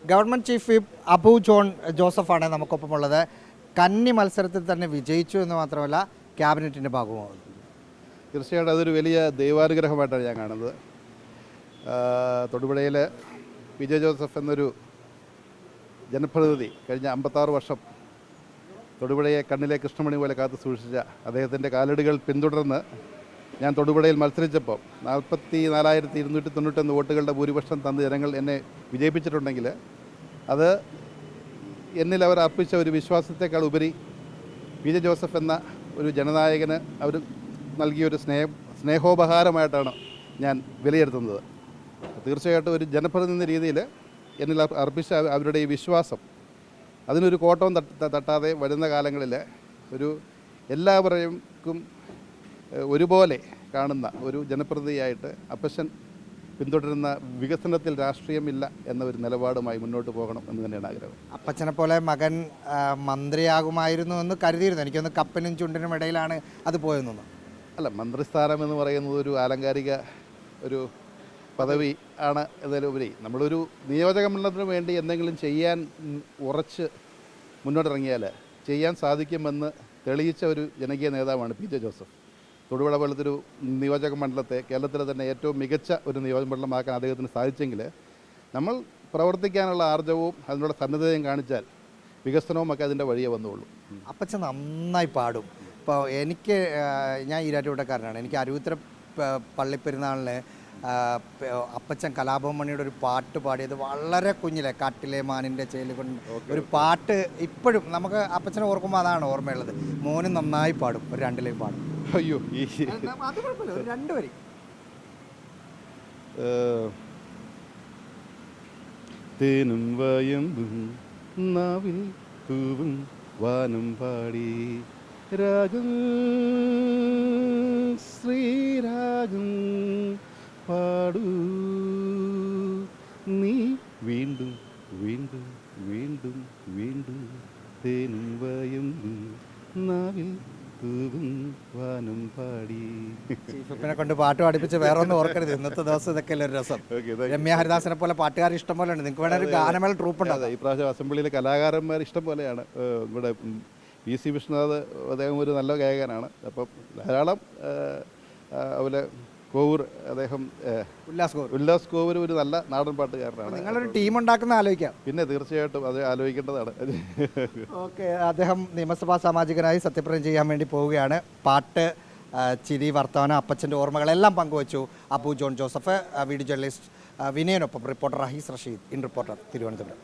Government chief whip Abu John ജോസഫാണ് നമുക്കൊപ്പമുള്ളത്. കന്നി മത്സരത്തിൽ തന്നെ വിജയിച്ചു എന്ന് മാത്രമല്ല ക്യാബിനറ്റിൻ്റെ ഭാഗമാകുന്നു. തീർച്ചയായിട്ടും അതൊരു വലിയ ദൈവാനുഗ്രഹമായിട്ടാണ് ഞാൻ കാണുന്നത്. തൊടുപുഴയിൽ വിജയ ജോസഫ് എന്നൊരു ജനപ്രതിനിധി കഴിഞ്ഞ 56 വർഷം തൊടുപുഴയെ കണ്ണിലെ കൃഷ്ണമണി പോലെ കാത്തു സൂക്ഷിച്ച അദ്ദേഹത്തിൻ്റെ കാലടികൾ പിന്തുടർന്ന് ഞാൻ തൊടുപുഴയിൽ മത്സരിച്ചപ്പോൾ 44,291 വോട്ടുകളുടെ ഭൂരിപക്ഷം തന്ന ജനങ്ങൾ എന്നെ വിജയിപ്പിച്ചിട്ടുണ്ടെങ്കിൽ അത് എന്നിൽ അവർ അർപ്പിച്ച ഒരു വിശ്വാസത്തെക്കാൾ ഉപരി വിജയ ജോസഫ് എന്ന ഒരു ജനനായകന് അവർ നൽകിയൊരു സ്നേഹോപഹാരമായിട്ടാണ് ഞാൻ വിലയിരുത്തുന്നത്. തീർച്ചയായിട്ടും ഒരു ജനപ്രതിനിധി രീതിയിൽ എന്നിൽ അർപ്പിച്ച അവരുടെ ഈ വിശ്വാസം അതിനൊരു കോട്ടവും തട്ടാതെ വരുന്ന കാലങ്ങളിൽ ഒരു എല്ലാവരെയും ഒരുപോലെ കാണുന്ന ഒരു ജനപ്രതിനിധിയായിട്ട് അപ്പച്ചൻ പിന്തുടരുന്ന വികസനത്തിൽ രാഷ്ട്രീയമില്ല എന്ന ഒരു നിലപാടുമായി മുന്നോട്ട് പോകണം എന്ന് തന്നെയാണ് ആഗ്രഹം. അപ്പച്ചനെ പോലെ മകൻ മന്ത്രിയാകുമായിരുന്നു എന്ന് കരുതിയിരുന്നു. എനിക്കൊന്ന് കപ്പനും ചുണ്ടിനും ഇടയിലാണ് അത് പോയെന്നു. അല്ല, മന്ത്രിസ്ഥാനം എന്ന് പറയുന്നത് ഒരു ആലങ്കാരിക ഒരു പദവി ആണ് എന്നതിലുപരി നമ്മളൊരു നിയോജക മണ്ഡലത്തിന് വേണ്ടി എന്തെങ്കിലും ചെയ്യാൻ ഉറച്ച് മുന്നോട്ടിറങ്ങിയാൽ ചെയ്യാൻ സാധിക്കുമെന്ന് തെളിയിച്ച ഒരു ജനകീയ നേതാവാണ് പി ജെ ജോസഫ്. തൊടുപുഴ പോലത്തൊരു നിയോജക മണ്ഡലത്തെ കേരളത്തിലെ തന്നെ ഏറ്റവും മികച്ച ഒരു നിയോജക മണ്ഡലമാക്കാൻ അദ്ദേഹത്തിന് സാധിച്ചെങ്കിൽ നമ്മൾ പ്രവർത്തിക്കാനുള്ള ആർജവും അതിനുള്ള സന്നദ്ധതയും കാണിച്ചാൽ വികസനവും ഒക്കെ അതിൻ്റെ വഴിയേ വന്നുള്ളൂ. അപ്പച്ചൻ നന്നായി പാടും. ഇപ്പോൾ ഞാൻ ഈരാറ്റുപേട്ടക്കാരനാണ്. എനിക്ക് അരുവിത്തര പള്ളിപ്പെരുന്നാളിന് അപ്പച്ചൻ കലാഭവൻ മണിയുടെ ഒരു പാട്ട് പാടിയത് വളരെ കുഞ്ഞിലെ കാട്ടിലെ മാനിൻ്റെ ചേലുകൊണ്ട് ഒരു പാട്ട് ഇപ്പോഴും നമുക്ക് അപ്പച്ചനെ ഓർക്കുമ്പോൾ അതാണ് ഓർമ്മയുള്ളത്. മോനും നന്നായി പാടും, ഒരു 2 ലൈൻ പാടും. അയ്യോ, അത് കുഴപ്പമില്ല, ഒരു 2 വരി. തേനും വയമ്പും നാവിൽ പൂവും വാനം പാടി രാഗം ശ്രീരാഗം പാടൂ നീ വീണ്ടും വീണ്ടും വീണ്ടും വീണ്ടും തേനും വയമ്പും നാവിൽ പൂവും വാനം പാടി. ചീഫിനെ കൊണ്ട് പാട്ട് പാടിപ്പിച്ച് വേറെ ഒന്നും ഓർക്കരുത്. ഇന്നത്തെ ദിവസം ഇതൊക്കെ ഒരു രസം. രമ്യ ഹരിദാസിനെ പോലെ പാട്ടുകാർ ഇഷ്ടം പോലെ ഉണ്ട്. നിങ്ങൾക്ക് വേണേൽ ഒരു ഗാനമേള ട്രൂപ്പ് ഉണ്ട്. ഈ പ്രാവശ്യം അസംബ്ലിയിലെ കലാകാരന്മാർ ഇഷ്ടം പോലെയാണ്. ഇവിടെ പി സി വിശ്വനാഥ് അദ്ദേഹം ഒരു നല്ല ഗായകനാണ്. അപ്പം ധാരാളം അതുപോലെ കോവൂർ അദ്ദേഹം ഉല്ലാസ് കോവൂർ ഒരു നല്ല നാടൻ പാട്ടുകാരനാണ്. നിങ്ങളൊരു ടീം ഉണ്ടാക്കുന്ന ആലോചിക്കാം. പിന്നെ തീർച്ചയായിട്ടും അത് ആലോചിക്കേണ്ടതാണ്. ഓക്കെ, അദ്ദേഹം നിയമസഭാ സാമാജികനായി സത്യപ്രതിജ്ഞ ചെയ്യാൻ വേണ്ടി പോവുകയാണ്. പാട്ട്, ചിരി, വർത്തമാനം, അപ്പച്ചൻ്റെ ഓർമ്മകളെല്ലാം പങ്കുവച്ചു അബു ജോൺ ജോസഫ്. വീഡിയോ ജേർണലിസ്റ്റ് വിനയനൊപ്പം reporter Rahees Rasheed, in reporter, Thiruvananthapuram.